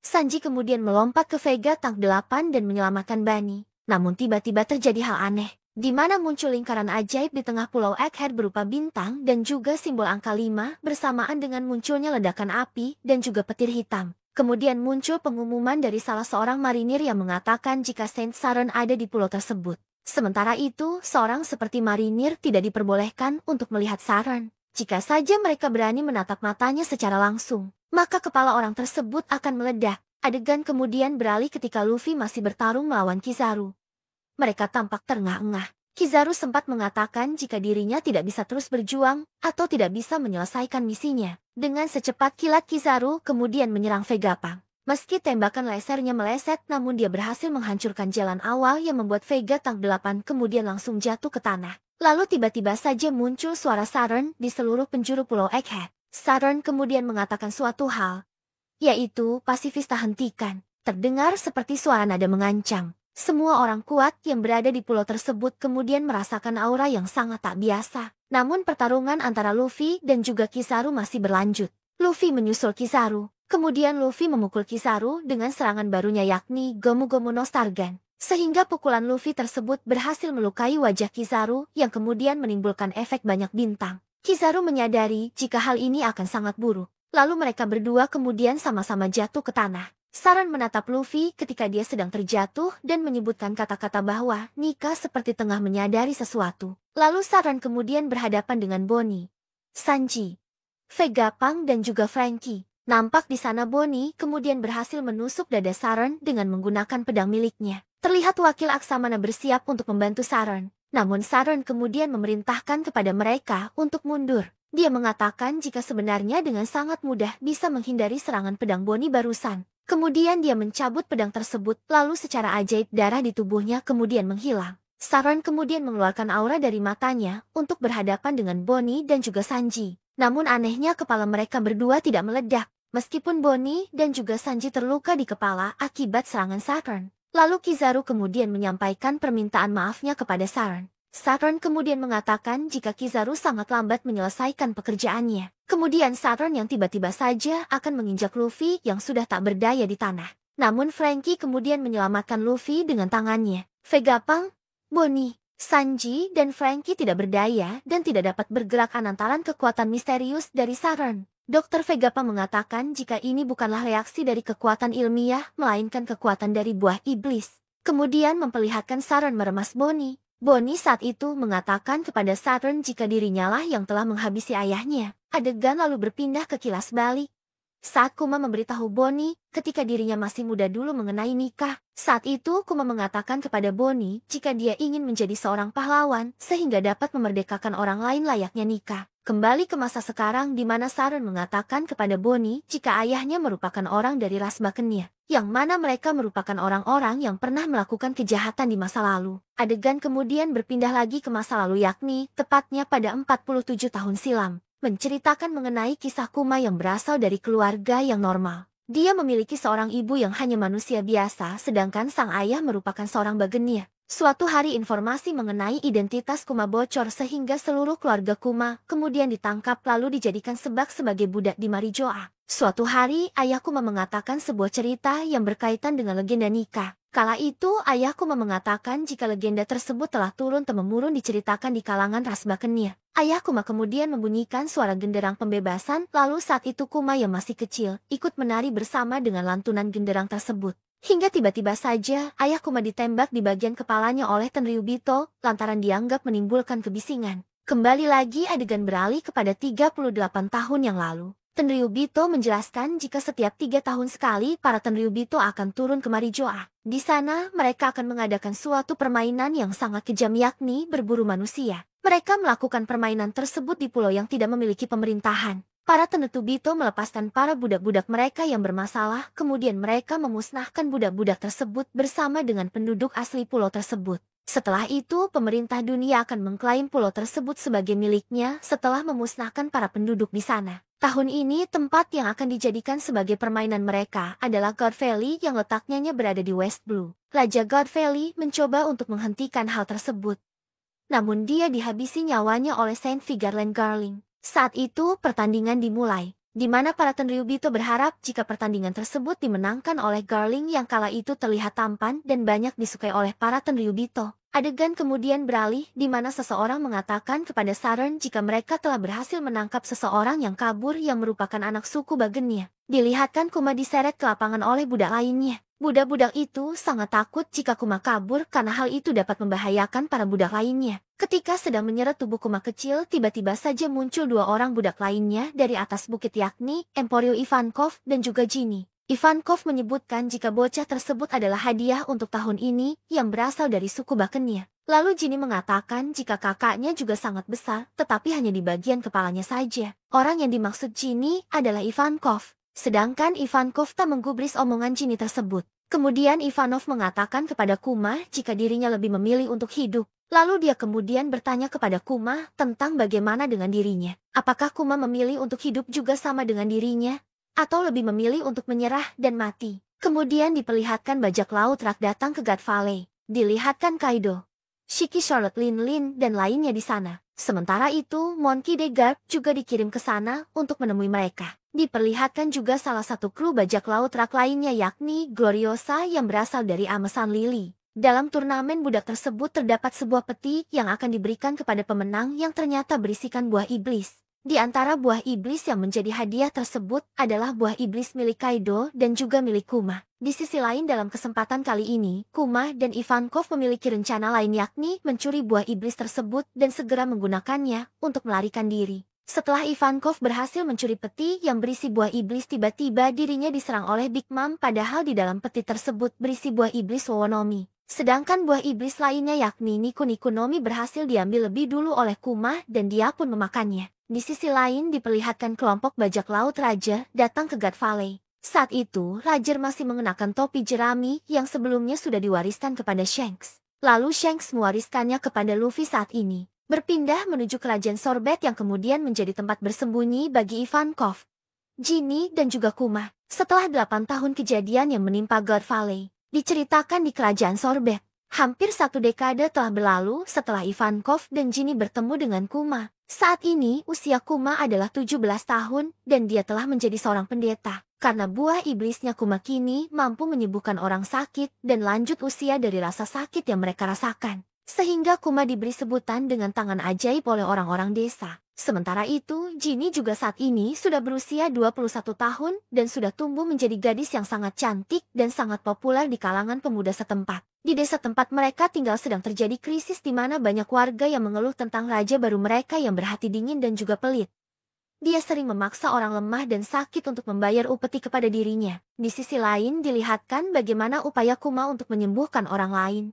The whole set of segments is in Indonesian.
Sanji kemudian melompat ke Vega Tank 8 dan menyelamatkan Bani. Namun tiba-tiba terjadi hal aneh, di mana muncul lingkaran ajaib di tengah pulau Egghead berupa bintang dan juga simbol angka 5 bersamaan dengan munculnya ledakan api dan juga petir hitam. Kemudian muncul pengumuman dari salah seorang marinir yang mengatakan jika Saint Saren ada di pulau tersebut. Sementara itu, seorang seperti marinir tidak diperbolehkan untuk melihat Saren. Jika saja mereka berani menatap matanya secara langsung, maka kepala orang tersebut akan meledak. Adegan kemudian beralih ketika Luffy masih bertarung melawan Kizaru. Mereka tampak terengah-engah. Kizaru sempat mengatakan jika dirinya tidak bisa terus berjuang atau tidak bisa menyelesaikan misinya. Dengan secepat kilat Kizaru kemudian menyerang Vegapunk. Meski tembakan lasernya meleset, namun dia berhasil menghancurkan jalan awal yang membuat Vega Tank 8 kemudian langsung jatuh ke tanah. Lalu tiba-tiba saja muncul suara Saren di seluruh penjuru pulau Egghead. Saren kemudian mengatakan suatu hal, yaitu pasifista hentikan. Terdengar seperti suara nada mengancam. Semua orang kuat yang berada di pulau tersebut kemudian merasakan aura yang sangat tak biasa. Namun pertarungan antara Luffy dan juga Kizaru masih berlanjut. Luffy menyusul Kizaru. Kemudian Luffy memukul Kizaru dengan serangan barunya yakni Gomu Gomu no Stargan. Sehingga pukulan Luffy tersebut berhasil melukai wajah Kizaru yang kemudian menimbulkan efek banyak bintang. Kizaru menyadari jika hal ini akan sangat buruk. Lalu mereka berdua kemudian sama-sama jatuh ke tanah. Saren menatap Luffy ketika dia sedang terjatuh dan menyebutkan kata-kata bahwa Nika seperti tengah menyadari sesuatu. Lalu Saren kemudian berhadapan dengan Bonnie, Sanji, Vegapunk dan juga Franky. Nampak di sana Bonnie kemudian berhasil menusuk dada Saren dengan menggunakan pedang miliknya. Terlihat wakil Aksamana bersiap untuk membantu Saren. Namun Saren kemudian memerintahkan kepada mereka untuk mundur. Dia mengatakan jika sebenarnya dengan sangat mudah bisa menghindari serangan pedang Bonnie barusan. Kemudian dia mencabut pedang tersebut, lalu secara ajaib darah di tubuhnya kemudian menghilang. Saren kemudian mengeluarkan aura dari matanya untuk berhadapan dengan Bonnie dan juga Sanji. Namun anehnya kepala mereka berdua tidak meledak, meskipun Bonnie dan juga Sanji terluka di kepala akibat serangan Saren. Lalu Kizaru kemudian menyampaikan permintaan maafnya kepada Saren. Saren kemudian mengatakan jika Kizaru sangat lambat menyelesaikan pekerjaannya. Kemudian Saren yang tiba-tiba saja akan menginjak Luffy yang sudah tak berdaya di tanah. Namun Franky kemudian menyelamatkan Luffy dengan tangannya. Vegapunk, Bonnie, Sanji, dan Franky tidak berdaya dan tidak dapat bergerak lantaran kekuatan misterius dari Saren. Dr. Vegapunk mengatakan jika ini bukanlah reaksi dari kekuatan ilmiah, melainkan kekuatan dari buah iblis. Kemudian memperlihatkan Saren meremas Bonnie. Bonnie saat itu mengatakan kepada Saren jika dirinya lah yang telah menghabisi ayahnya. Adegan lalu berpindah ke kilas balik. Saat Kuma memberitahu Bonnie ketika dirinya masih muda dulu mengenai nikah. Saat itu Kuma mengatakan kepada Bonnie jika dia ingin menjadi seorang pahlawan sehingga dapat memerdekakan orang lain layaknya nikah. Kembali ke masa sekarang di mana Saren mengatakan kepada Bonnie jika ayahnya merupakan orang dari ras Bakennya, yang mana mereka merupakan orang-orang yang pernah melakukan kejahatan di masa lalu. Adegan kemudian berpindah lagi ke masa lalu yakni tepatnya pada 47 tahun silam, menceritakan mengenai kisah Kuma yang berasal dari keluarga yang normal. Dia memiliki seorang ibu yang hanya manusia biasa sedangkan sang ayah merupakan seorang Bakennya. Suatu hari informasi mengenai identitas Kuma bocor sehingga seluruh keluarga Kuma kemudian ditangkap lalu dijadikan sebak sebagai budak di Marijoa. Suatu hari ayah Kuma mengatakan sebuah cerita yang berkaitan dengan legenda nikah. Kala itu ayah Kuma mengatakan jika legenda tersebut telah turun-temurun diceritakan di kalangan ras Bakennya. Ayah Kuma kemudian membunyikan suara genderang pembebasan lalu saat itu Kuma yang masih kecil ikut menari bersama dengan lantunan genderang tersebut. Hingga tiba-tiba saja ayah Kuma ditembak di bagian kepalanya oleh Tenryubito lantaran dianggap menimbulkan kebisingan. Kembali lagi adegan beralih kepada 38 tahun yang lalu. Tenryubito menjelaskan jika setiap 3 tahun sekali para Tenryubito akan turun ke Marijoa. Di sana mereka akan mengadakan suatu permainan yang sangat kejam yakni berburu manusia. Mereka melakukan permainan tersebut di pulau yang tidak memiliki pemerintahan. Para Tenryubito melepaskan para budak-budak mereka yang bermasalah, kemudian mereka memusnahkan budak-budak tersebut bersama dengan penduduk asli pulau tersebut. Setelah itu, pemerintah dunia akan mengklaim pulau tersebut sebagai miliknya setelah memusnahkan para penduduk di sana. Tahun ini, tempat yang akan dijadikan sebagai permainan mereka adalah God Valley yang letaknya berada di West Blue. Raja God Valley mencoba untuk menghentikan hal tersebut. Namun dia dihabisi nyawanya oleh Saint Vigarland Garling. Saat itu pertandingan dimulai. di mana para tenryubito berharap jika pertandingan tersebut dimenangkan oleh Garling yang kala itu terlihat tampan dan banyak disukai oleh para tenryubito. Adegan kemudian beralih di mana seseorang mengatakan kepada Saturn jika mereka telah berhasil menangkap seseorang yang kabur yang merupakan anak suku Bagennya. Dilihatkan Kuma diseret ke lapangan oleh budak lainnya. Budak-budak itu sangat takut jika Kuma kabur karena hal itu dapat membahayakan para budak lainnya. Ketika sedang menyeret tubuh Kuma kecil, tiba-tiba saja muncul dua orang budak lainnya dari atas bukit yakni Emporio Ivankov dan juga Ginny. Ivankov menyebutkan jika bocah tersebut adalah hadiah untuk tahun ini yang berasal dari suku Bakennya. Lalu Ginny mengatakan jika kakaknya juga sangat besar, tetapi hanya di bagian kepalanya saja. Orang yang dimaksud Ginny adalah Ivankov. Sedangkan Ivankov tak menggubris omongan Ginny tersebut. Kemudian Ivanov mengatakan kepada Kuma jika dirinya lebih memilih untuk hidup. Lalu dia kemudian bertanya kepada Kuma tentang bagaimana dengan dirinya. Apakah Kuma memilih untuk hidup juga sama dengan dirinya? Atau lebih memilih untuk menyerah dan mati. Kemudian diperlihatkan bajak laut rak datang ke God Valley. Dilihatkan Kaido, Shiki, Charlotte, Lin, dan lainnya di sana. Sementara itu, Monkey D. Garp juga dikirim ke sana untuk menemui mereka. Diperlihatkan juga salah satu kru bajak laut rak lainnya yakni Gloriosa yang berasal dari Amesan Lily. Dalam turnamen budak tersebut terdapat sebuah peti yang akan diberikan kepada pemenang yang ternyata berisikan buah iblis. Di antara buah iblis yang menjadi hadiah tersebut adalah buah iblis milik Kaido dan juga milik Kuma. Di sisi lain dalam kesempatan kali ini, Kuma dan Ivankov memiliki rencana lain yakni mencuri buah iblis tersebut dan segera menggunakannya untuk melarikan diri. Setelah Ivankov berhasil mencuri peti yang berisi buah iblis, tiba-tiba dirinya diserang oleh Big Mom padahal di dalam peti tersebut berisi buah iblis Wowonomi. Sedangkan buah iblis lainnya yakni Niku Nomi berhasil diambil lebih dulu oleh Kuma dan dia pun memakannya. Di sisi lain diperlihatkan kelompok bajak laut Raja datang ke God Valley. Saat itu, Roger masih mengenakan topi jerami yang sebelumnya sudah diwariskan kepada Shanks. Lalu Shanks mewariskannya kepada Luffy saat ini. Berpindah menuju kerajaan Sorbet yang kemudian menjadi tempat bersembunyi bagi Ivankov, Ginny, dan juga Kuma. Setelah 8 tahun kejadian yang menimpa God Valley, diceritakan di kerajaan Sorbet. Hampir 1 dekade telah berlalu setelah Ivankov dan Ginny bertemu dengan Kuma. Saat ini usia Kuma adalah 17 tahun dan dia telah menjadi seorang pendeta. Karena buah iblisnya Kuma kini mampu menyembuhkan orang sakit dan lanjut usia dari rasa sakit yang mereka rasakan. Sehingga Kuma diberi sebutan dengan tangan ajaib oleh orang-orang desa. Sementara itu, Ginny juga saat ini sudah berusia 21 tahun dan sudah tumbuh menjadi gadis yang sangat cantik dan sangat populer di kalangan pemuda setempat. Di desa tempat mereka tinggal sedang terjadi krisis di mana banyak warga yang mengeluh tentang raja baru mereka yang berhati dingin dan juga pelit. Dia sering memaksa orang lemah dan sakit untuk membayar upeti kepada dirinya. Di sisi lain dilihatkan bagaimana upaya Kuma untuk menyembuhkan orang lain,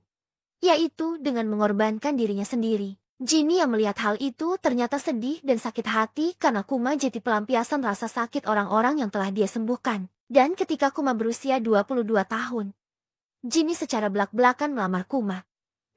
yaitu dengan mengorbankan dirinya sendiri. Ginny yang melihat hal itu ternyata sedih dan sakit hati karena Kuma jadi pelampiasan rasa sakit orang-orang yang telah dia sembuhkan. Dan ketika Kuma berusia 22 tahun, Ginny secara belak-belakan melamar Kuma.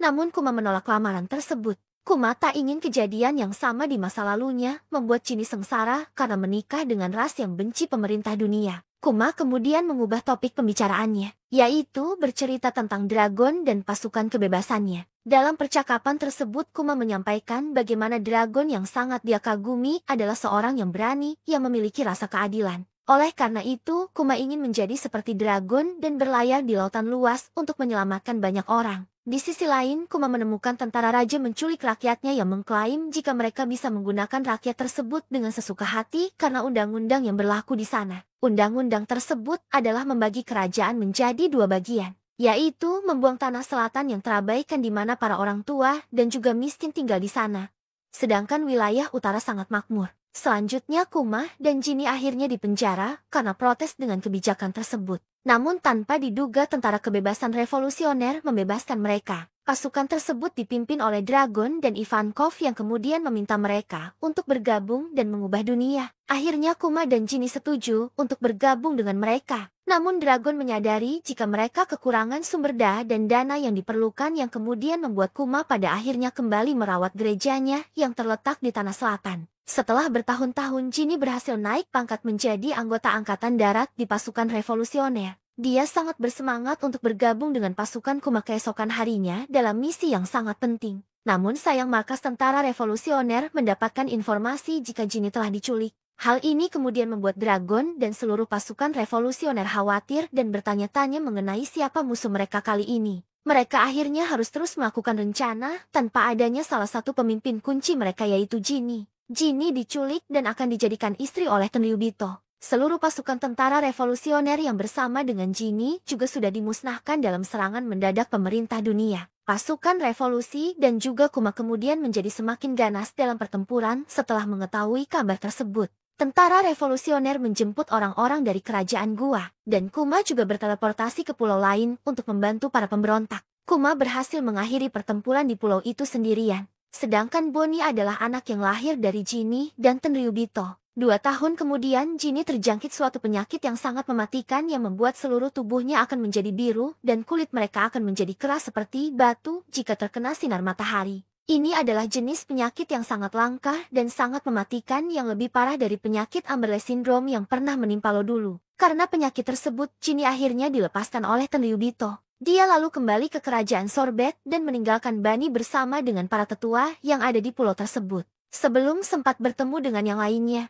Namun Kuma menolak lamaran tersebut. Kuma tak ingin kejadian yang sama di masa lalunya membuat Ginny sengsara karena menikah dengan ras yang benci pemerintah dunia. Kuma kemudian mengubah topik pembicaraannya, yaitu bercerita tentang Dragon dan pasukan kebebasannya. Dalam percakapan tersebut Kuma menyampaikan bagaimana Dragon yang sangat dia kagumi adalah seorang yang berani yang memiliki rasa keadilan. Oleh karena itu, Kuma ingin menjadi seperti Dragon dan berlayar di lautan luas untuk menyelamatkan banyak orang. Di sisi lain, Kuma menemukan tentara raja menculik rakyatnya yang mengklaim jika mereka bisa menggunakan rakyat tersebut dengan sesuka hati karena undang-undang yang berlaku di sana. Undang-undang tersebut adalah membagi kerajaan menjadi 2 bagian, yaitu membuang tanah selatan yang terabaikan di mana para orang tua dan juga miskin tinggal di sana. Sedangkan wilayah utara sangat makmur. Selanjutnya Kuma dan Ginny akhirnya dipenjara karena protes dengan kebijakan tersebut. Namun tanpa diduga tentara kebebasan revolusioner membebaskan mereka. Pasukan tersebut dipimpin oleh Dragon dan Ivankov yang kemudian meminta mereka untuk bergabung dan mengubah dunia. Akhirnya Kuma dan Ginny setuju untuk bergabung dengan mereka. Namun Dragon menyadari jika mereka kekurangan sumber daya dan dana yang diperlukan yang kemudian membuat Kuma pada akhirnya kembali merawat gerejanya yang terletak di tanah selatan. Setelah bertahun-tahun Ginny berhasil naik pangkat menjadi anggota angkatan darat di pasukan revolusioner. Dia sangat bersemangat untuk bergabung dengan pasukan Kuma keesokan harinya dalam misi yang sangat penting. Namun sayang markas tentara revolusioner mendapatkan informasi jika Ginny telah diculik. Hal ini kemudian membuat Dragon dan seluruh pasukan revolusioner khawatir dan bertanya-tanya mengenai siapa musuh mereka kali ini. Mereka akhirnya harus terus melakukan rencana tanpa adanya salah satu pemimpin kunci mereka yaitu Ginny. Ginny diculik dan akan dijadikan istri oleh Tenryubito. Seluruh pasukan tentara revolusioner yang bersama dengan Ginny juga sudah dimusnahkan dalam serangan mendadak pemerintah dunia. Pasukan revolusi dan juga Kuma kemudian menjadi semakin ganas dalam pertempuran setelah mengetahui kabar tersebut. Tentara revolusioner menjemput orang-orang dari kerajaan Gua, dan Kuma juga berteleportasi ke pulau lain untuk membantu para pemberontak. Kuma berhasil mengakhiri pertempuran di pulau itu sendirian. Sedangkan Bonnie adalah anak yang lahir dari Ginny dan Tenryubito. 2 tahun kemudian, Ginny terjangkit suatu penyakit yang sangat mematikan yang membuat seluruh tubuhnya akan menjadi biru dan kulit mereka akan menjadi keras seperti batu jika terkena sinar matahari. Ini adalah jenis penyakit yang sangat langka dan sangat mematikan yang lebih parah dari penyakit Amberle Syndrome yang pernah menimpa lo dulu. Karena penyakit tersebut, Ginny akhirnya dilepaskan oleh Tenryubito. Dia lalu kembali ke kerajaan Sorbet dan meninggalkan Bani bersama dengan para tetua yang ada di pulau tersebut. Sebelum sempat bertemu dengan yang lainnya,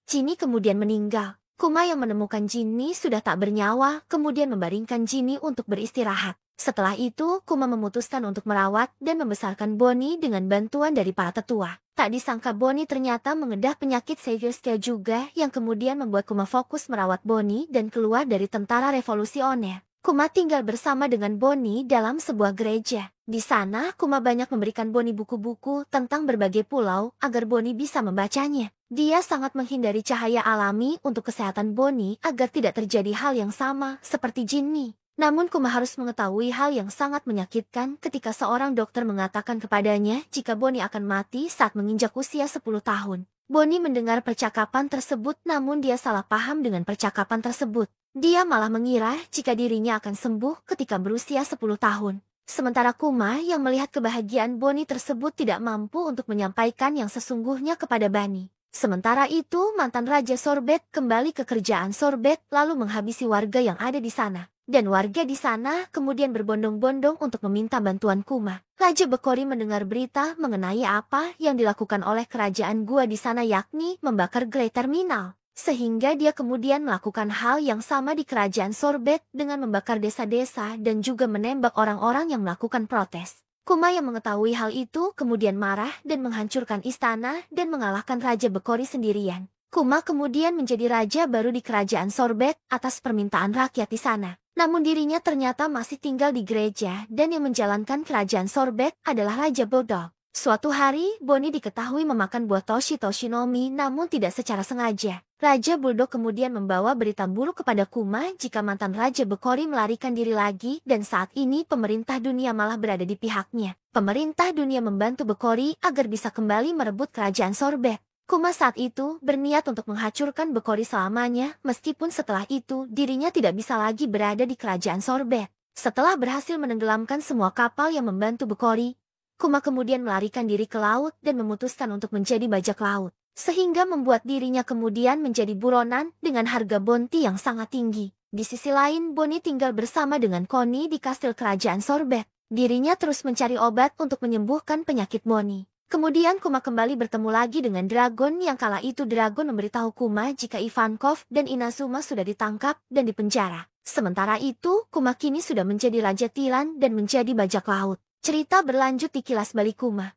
Ginny kemudian meninggal. Kuma yang menemukan Ginny sudah tak bernyawa, kemudian membaringkan Ginny untuk beristirahat. Setelah itu, Kuma memutuskan untuk merawat dan membesarkan Bonnie dengan bantuan dari para tetua. Tak disangka Bonnie ternyata mengedah penyakit Savior Scale juga yang kemudian membuat Kuma fokus merawat Bonnie dan keluar dari tentara revolusioner. Kuma tinggal bersama dengan Bonnie dalam sebuah gereja. Di sana, Kuma banyak memberikan Bonnie buku-buku tentang berbagai pulau agar Bonnie bisa membacanya. Dia sangat menghindari cahaya alami untuk kesehatan Bonnie agar tidak terjadi hal yang sama seperti Ginny. Namun Kuma harus mengetahui hal yang sangat menyakitkan ketika seorang dokter mengatakan kepadanya jika Bonnie akan mati saat menginjak usia 10 tahun. Bonnie mendengar percakapan tersebut namun dia salah paham dengan percakapan tersebut. Dia malah mengira jika dirinya akan sembuh ketika berusia 10 tahun. Sementara Kuma yang melihat kebahagiaan Bonnie tersebut tidak mampu untuk menyampaikan yang sesungguhnya kepada Bani. Sementara itu, mantan Raja Sorbet kembali ke kerajaan Sorbet lalu menghabisi warga yang ada di sana. Dan warga di sana kemudian berbondong-bondong untuk meminta bantuan Kuma. Raja Bekori mendengar berita mengenai apa yang dilakukan oleh kerajaan Gua di sana yakni membakar Great Terminal. Sehingga dia kemudian melakukan hal yang sama di kerajaan Sorbet dengan membakar desa-desa dan juga menembak orang-orang yang melakukan protes. Kuma yang mengetahui hal itu kemudian marah dan menghancurkan istana dan mengalahkan Raja Bekori sendirian. Kuma kemudian menjadi raja baru di kerajaan Sorbet atas permintaan rakyat di sana. Namun dirinya ternyata masih tinggal di gereja dan yang menjalankan kerajaan Sorbet adalah Raja Bodoh. Suatu hari, Bonnie diketahui memakan buah Toshi Toshinomi namun tidak secara sengaja. Raja Bulldog kemudian membawa berita buruk kepada Kuma jika mantan Raja Bekori melarikan diri lagi dan saat ini pemerintah dunia malah berada di pihaknya. Pemerintah dunia membantu Bekori agar bisa kembali merebut kerajaan Sorbet. Kuma saat itu berniat untuk menghancurkan Bekori selamanya meskipun setelah itu dirinya tidak bisa lagi berada di kerajaan Sorbet. Setelah berhasil menenggelamkan semua kapal yang membantu Bekori, Kuma kemudian melarikan diri ke laut dan memutuskan untuk menjadi bajak laut. Sehingga membuat dirinya kemudian menjadi buronan dengan harga bounty yang sangat tinggi. Di sisi lain, Bonnie tinggal bersama dengan Connie di kastil kerajaan Sorbet. Dirinya terus mencari obat untuk menyembuhkan penyakit Bonnie. Kemudian Kuma kembali bertemu lagi dengan Dragon yang kala itu Dragon memberitahu Kuma jika Ivankov dan Inazuma sudah ditangkap dan dipenjara. Sementara itu, Kuma kini sudah menjadi Raja Tilan dan menjadi bajak laut. Cerita berlanjut di Kilas Balik Kuma.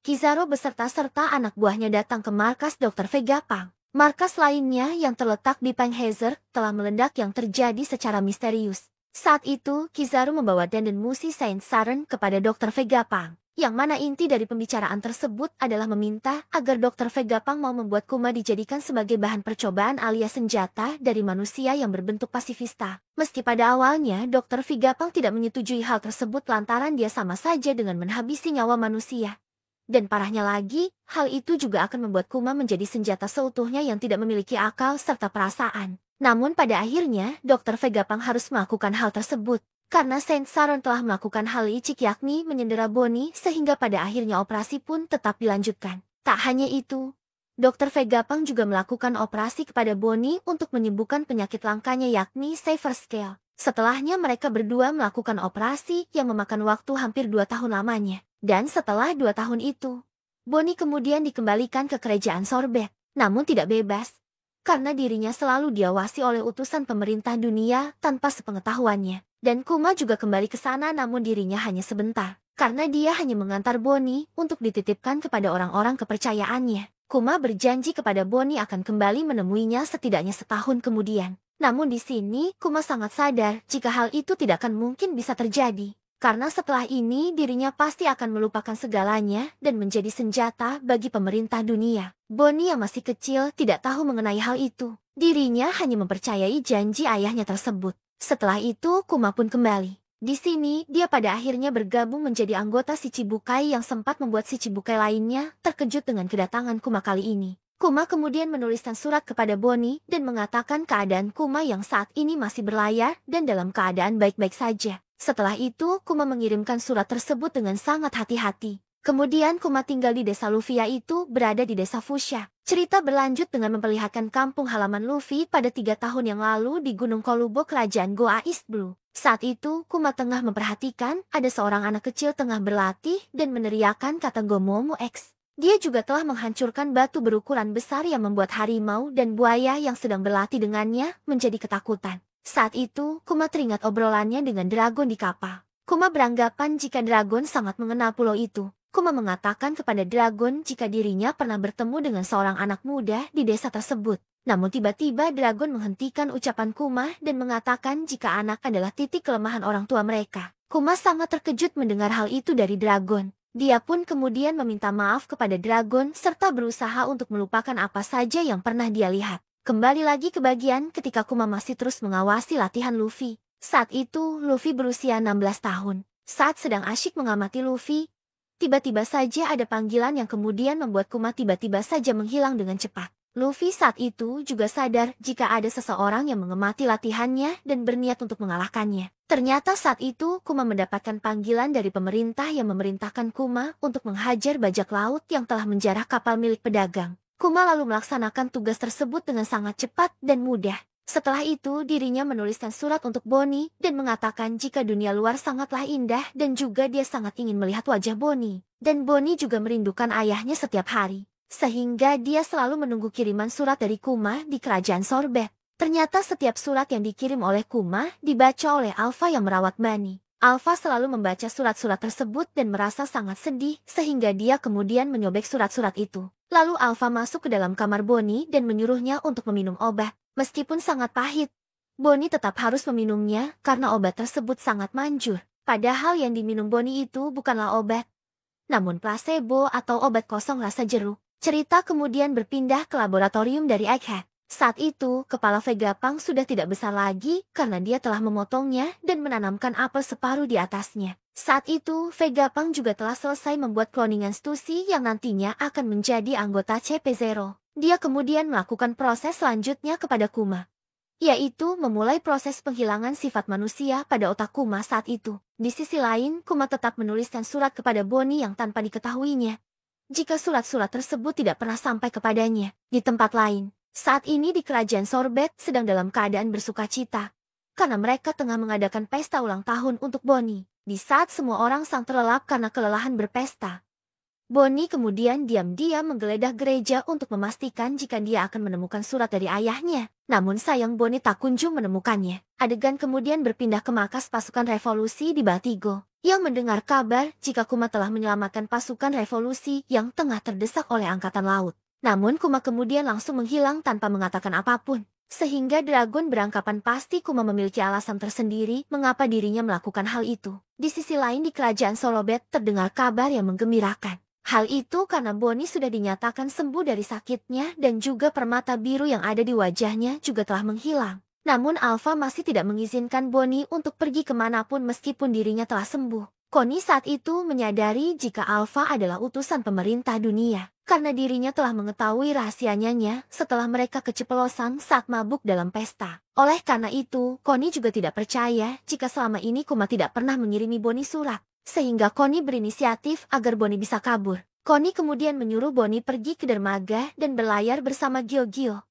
Kizaru beserta anak buahnya datang ke markas Dr. Vegapunk. Markas lainnya yang terletak di Penghazer telah meledak yang terjadi secara misterius. Saat itu, Kizaru membawa Danden Mushi Saint Saren kepada Dr. Vegapunk. Yang mana inti dari pembicaraan tersebut adalah meminta agar Dr. Vegapunk mau membuat Kuma dijadikan sebagai bahan percobaan alias senjata dari manusia yang berbentuk pasifista. Meski pada awalnya Dr. Vegapunk tidak menyetujui hal tersebut lantaran dia sama saja dengan menghabisi nyawa manusia. Dan parahnya lagi, hal itu juga akan membuat Kuma menjadi senjata seutuhnya yang tidak memiliki akal serta perasaan. Namun pada akhirnya, Dr. Vegapunk harus melakukan hal tersebut. Karena Saint Saron telah melakukan hal licik yakni menyendera Bonnie sehingga pada akhirnya operasi pun tetap dilanjutkan. Tak hanya itu, Dr. Vegapunk juga melakukan operasi kepada Bonnie untuk menyembuhkan penyakit langkanya yakni Savior Scale. Setelahnya mereka berdua melakukan operasi yang memakan waktu hampir 2 tahun lamanya. Dan setelah 2 tahun itu, Bonnie kemudian dikembalikan ke kerajaan Sorbet. namun tidak bebas. Karena dirinya selalu diawasi oleh utusan pemerintah dunia tanpa sepengetahuannya. Dan Kuma juga kembali ke sana namun dirinya hanya sebentar. Karena dia hanya mengantar Bonnie untuk dititipkan kepada orang-orang kepercayaannya. Kuma berjanji kepada Bonnie akan kembali menemuinya setidaknya setahun kemudian. Namun di sini Kuma sangat sadar jika hal itu tidak akan mungkin bisa terjadi. Karena setelah ini dirinya pasti akan melupakan segalanya dan menjadi senjata bagi pemerintah dunia. Bonnie yang masih kecil tidak tahu mengenai hal itu. Dirinya hanya mempercayai janji ayahnya tersebut. Setelah itu Kuma pun kembali. Di sini dia pada akhirnya bergabung menjadi anggota Shichibukai yang sempat membuat Shichibukai lainnya terkejut dengan kedatangan Kuma kali ini. Kuma kemudian menuliskan surat kepada Bonnie dan mengatakan keadaan Kuma yang saat ini masih berlayar dan dalam keadaan baik-baik saja. Setelah itu, Kuma mengirimkan surat tersebut dengan sangat hati-hati. Kemudian Kuma tinggal di desa Lufia itu berada di desa Fushia. Cerita berlanjut dengan memperlihatkan kampung halaman Luffy pada 3 tahun yang lalu di Gunung Kolubo Kerajaan Goa East Blue. Saat itu, Kuma tengah memperhatikan ada seorang anak kecil tengah berlatih dan meneriakkan kata Gomomo X. Dia juga telah menghancurkan batu berukuran besar yang membuat harimau dan buaya yang sedang berlatih dengannya menjadi ketakutan. Saat itu, Kuma teringat obrolannya dengan Dragon di kapal. Kuma beranggapan jika Dragon sangat mengenal pulau itu. Kuma mengatakan kepada Dragon jika dirinya pernah bertemu dengan seorang anak muda di desa tersebut. Namun tiba-tiba Dragon menghentikan ucapan Kuma dan mengatakan jika anak adalah titik kelemahan orang tua mereka. Kuma sangat terkejut mendengar hal itu dari Dragon. Dia pun kemudian meminta maaf kepada Dragon serta berusaha untuk melupakan apa saja yang pernah dia lihat. Kembali lagi ke bagian ketika Kuma masih terus mengawasi latihan Luffy. Saat itu, Luffy berusia 16 tahun. Saat sedang asyik mengamati Luffy, tiba-tiba saja ada panggilan yang kemudian membuat Kuma tiba-tiba saja menghilang dengan cepat. Luffy saat itu juga sadar jika ada seseorang yang mengamati latihannya dan berniat untuk mengalahkannya. Ternyata saat itu Kuma mendapatkan panggilan dari pemerintah yang memerintahkan Kuma untuk menghajar bajak laut yang telah menjarah kapal milik pedagang. Kuma lalu melaksanakan tugas tersebut dengan sangat cepat dan mudah. Setelah itu dirinya menuliskan surat untuk Bonnie dan mengatakan jika dunia luar sangatlah indah dan juga dia sangat ingin melihat wajah Bonnie. Dan Bonnie juga merindukan ayahnya setiap hari. Sehingga dia selalu menunggu kiriman surat dari Kuma di kerajaan Sorbet. Ternyata setiap surat yang dikirim oleh Kuma dibaca oleh Alpha yang merawat Bunny. Alpha selalu membaca surat-surat tersebut dan merasa sangat sedih sehingga dia kemudian menyobek surat-surat itu. Lalu Alpha masuk ke dalam kamar Bonnie dan menyuruhnya untuk meminum obat. Meskipun sangat pahit, Bonnie tetap harus meminumnya karena obat tersebut sangat manjur. Padahal yang diminum Bonnie itu bukanlah obat, namun placebo atau obat kosong rasa jeruk. Cerita kemudian berpindah ke laboratorium dari Egghead. Saat itu, kepala Vegapunk sudah tidak besar lagi karena dia telah memotongnya dan menanamkan apel separuh di atasnya. Saat itu, Vegapunk juga telah selesai membuat kloningan Stussy yang nantinya akan menjadi anggota CP0. Dia kemudian melakukan proses selanjutnya kepada Kuma, yaitu memulai proses penghilangan sifat manusia pada otak Kuma saat itu. Di sisi lain, Kuma tetap menuliskan surat kepada Bonnie yang tanpa diketahuinya jika surat-surat tersebut tidak pernah sampai kepadanya. Di tempat lain, saat ini di kerajaan Sorbet sedang dalam keadaan bersukacita karena mereka tengah mengadakan pesta ulang tahun untuk Bonnie. Di saat semua orang sang terlelap karena kelelahan berpesta, Bonnie kemudian diam-diam menggeledah gereja untuk memastikan jika dia akan menemukan surat dari ayahnya. Namun sayang Bonnie tak kunjung menemukannya. Adegan kemudian berpindah ke markas pasukan revolusi di Batigo, yang mendengar kabar jika Kuma telah menyelamatkan pasukan revolusi yang tengah terdesak oleh angkatan laut. Namun Kuma kemudian langsung menghilang tanpa mengatakan apapun. Sehingga Dragon beranggapan pasti Kuma memiliki alasan tersendiri mengapa dirinya melakukan hal itu. Di sisi lain di kerajaan Solobet terdengar kabar yang menggembirakan. Hal itu karena Bonnie sudah dinyatakan sembuh dari sakitnya dan juga permata biru yang ada di wajahnya juga telah menghilang. Namun Alpha masih tidak mengizinkan Bonnie untuk pergi kemanapun meskipun dirinya telah sembuh. Connie saat itu menyadari jika Alpha adalah utusan pemerintah dunia, karena dirinya telah mengetahui rahasianya setelah mereka keceplosan saat mabuk dalam pesta. Oleh karena itu, Connie juga tidak percaya jika selama ini Kuma tidak pernah mengirimi Bonnie surat. Sehingga Connie berinisiatif agar Bonnie bisa kabur. Connie kemudian menyuruh Bonnie pergi ke dermaga dan berlayar bersama Gyogyo,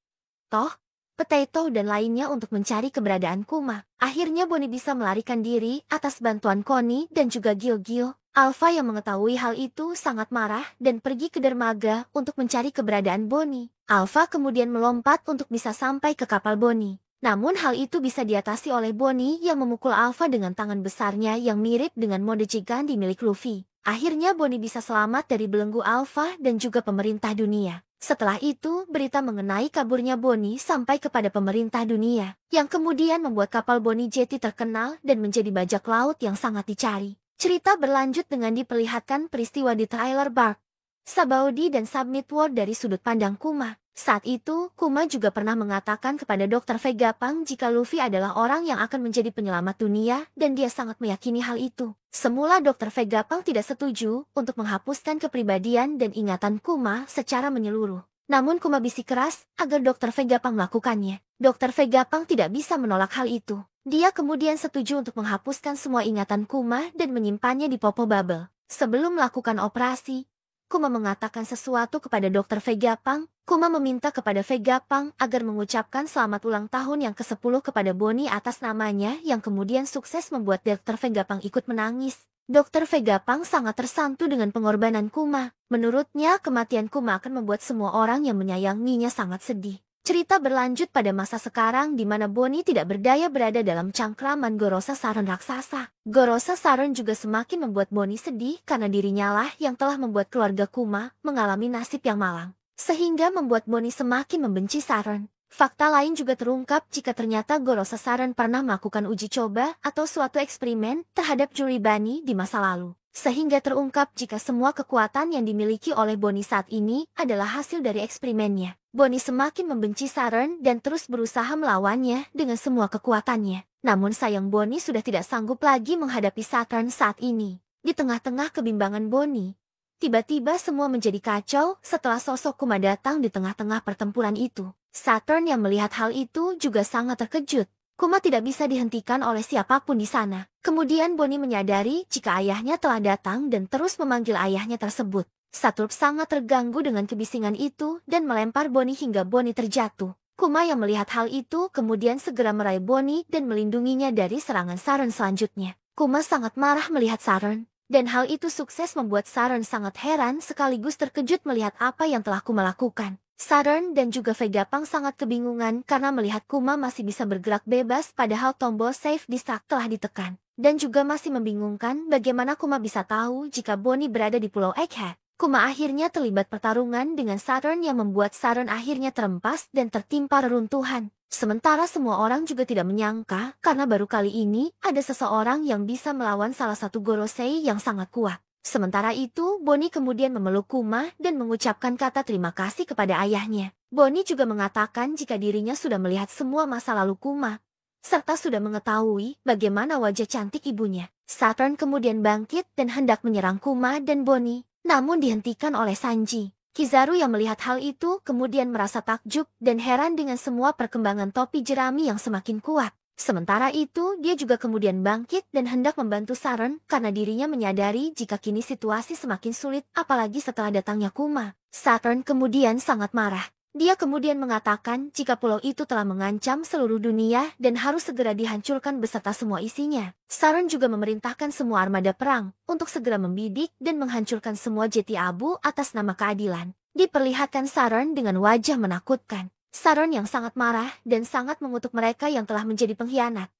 Toh, Potato dan lainnya untuk mencari keberadaan Kuma. Akhirnya Bonnie bisa melarikan diri atas bantuan Connie dan juga Gyogyo. Alpha yang mengetahui hal itu sangat marah dan pergi ke dermaga untuk mencari keberadaan Bonnie. Alpha kemudian melompat untuk bisa sampai ke kapal Bonnie. Namun hal itu bisa diatasi oleh Bonnie yang memukul Alpha dengan tangan besarnya yang mirip dengan mode Gigandi milik Luffy. Akhirnya Bonnie bisa selamat dari belenggu Alpha dan juga pemerintah dunia. Setelah itu, berita mengenai kaburnya Bonnie sampai kepada pemerintah dunia, yang kemudian membuat kapal Bonnie Jetty terkenal dan menjadi bajak laut yang sangat dicari. Cerita berlanjut dengan diperlihatkan peristiwa di Tyler Bark, Sabaody dan Submit World dari sudut pandang Kuma. Saat itu, Kuma juga pernah mengatakan kepada Dr. Vegapunk jika Luffy adalah orang yang akan menjadi penyelamat dunia dan dia sangat meyakini hal itu. Semula Dr. Vegapunk tidak setuju untuk menghapuskan kepribadian dan ingatan Kuma secara menyeluruh. Namun Kuma bisik keras agar Dr. Vegapunk melakukannya. Dr. Vegapunk tidak bisa menolak hal itu. Dia kemudian setuju untuk menghapuskan semua ingatan Kuma dan menyimpannya di Popo Bubble. Sebelum melakukan operasi, Kuma mengatakan sesuatu kepada Dr. Vegapunk. Kuma meminta kepada Vegapunk agar mengucapkan selamat ulang tahun yang ke-10 kepada Bonnie atas namanya yang kemudian sukses membuat Dr. Vegapunk ikut menangis. Dr. Vegapunk sangat tersantu dengan pengorbanan Kuma. Menurutnya, kematian Kuma akan membuat semua orang yang menyayanginya sangat sedih. Cerita berlanjut pada masa sekarang di mana Bonnie tidak berdaya berada dalam cangkraman Gorosa Saron raksasa. Gorosa Saron juga semakin membuat Bonnie sedih karena dirinya lah yang telah membuat keluarga Kuma mengalami nasib yang malang. Sehingga membuat Bonnie semakin membenci Saron. Fakta lain juga terungkap jika ternyata Gorosa Saron pernah melakukan uji coba atau suatu eksperimen terhadap Juribani di masa lalu. Sehingga terungkap jika semua kekuatan yang dimiliki oleh Bonnie saat ini adalah hasil dari eksperimennya. Bonnie semakin membenci Saron dan terus berusaha melawannya dengan semua kekuatannya. Namun sayang Bonnie sudah tidak sanggup lagi menghadapi Saron saat ini. Di tengah-tengah kebimbangan Bonnie, tiba-tiba semua menjadi kacau setelah sosok Kuma datang di tengah-tengah pertempuran itu. Saron yang melihat hal itu juga sangat terkejut. Kuma tidak bisa dihentikan oleh siapapun di sana. Kemudian Bonnie menyadari jika ayahnya telah datang dan terus memanggil ayahnya tersebut. Saturn sangat terganggu dengan kebisingan itu dan melempar Bonnie hingga Bonnie terjatuh. Kuma yang melihat hal itu kemudian segera meraih Bonnie dan melindunginya dari serangan Saron selanjutnya. Kuma sangat marah melihat Saron, dan hal itu sukses membuat Saron sangat heran sekaligus terkejut melihat apa yang telah Kuma lakukan. Saron dan juga Vegapunk sangat kebingungan karena melihat Kuma masih bisa bergerak bebas padahal tombol save distract telah ditekan. Dan juga masih membingungkan bagaimana Kuma bisa tahu jika Bonnie berada di Pulau Egghead. Kuma akhirnya terlibat pertarungan dengan Saron yang membuat Saron akhirnya terempas dan tertimpa reruntuhan. Sementara semua orang juga tidak menyangka karena baru kali ini ada seseorang yang bisa melawan salah satu Gorosei yang sangat kuat. Sementara itu, Bonnie kemudian memeluk Kuma dan mengucapkan kata terima kasih kepada ayahnya. Bonnie juga mengatakan jika dirinya sudah melihat semua masa lalu Kuma, serta sudah mengetahui bagaimana wajah cantik ibunya. Saturn kemudian bangkit dan hendak menyerang Kuma dan Bonnie, namun dihentikan oleh Sanji. Kizaru yang melihat hal itu kemudian merasa takjub dan heran dengan semua perkembangan topi jerami yang semakin kuat. Sementara itu, dia juga kemudian bangkit dan hendak membantu Saron karena dirinya menyadari jika kini situasi semakin sulit apalagi setelah datangnya Kuma. Saron kemudian sangat marah. Dia kemudian mengatakan jika pulau itu telah mengancam seluruh dunia dan harus segera dihancurkan beserta semua isinya. Saron juga memerintahkan semua armada perang untuk segera membidik dan menghancurkan semua jeti abu atas nama keadilan. Diperlihatkan Saron dengan wajah menakutkan. Saron yang sangat marah dan sangat mengutuk mereka yang telah menjadi pengkhianat,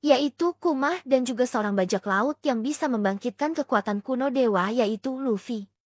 yaitu Kuma dan juga seorang bajak laut yang bisa membangkitkan kekuatan kuno dewa yaitu Luffy.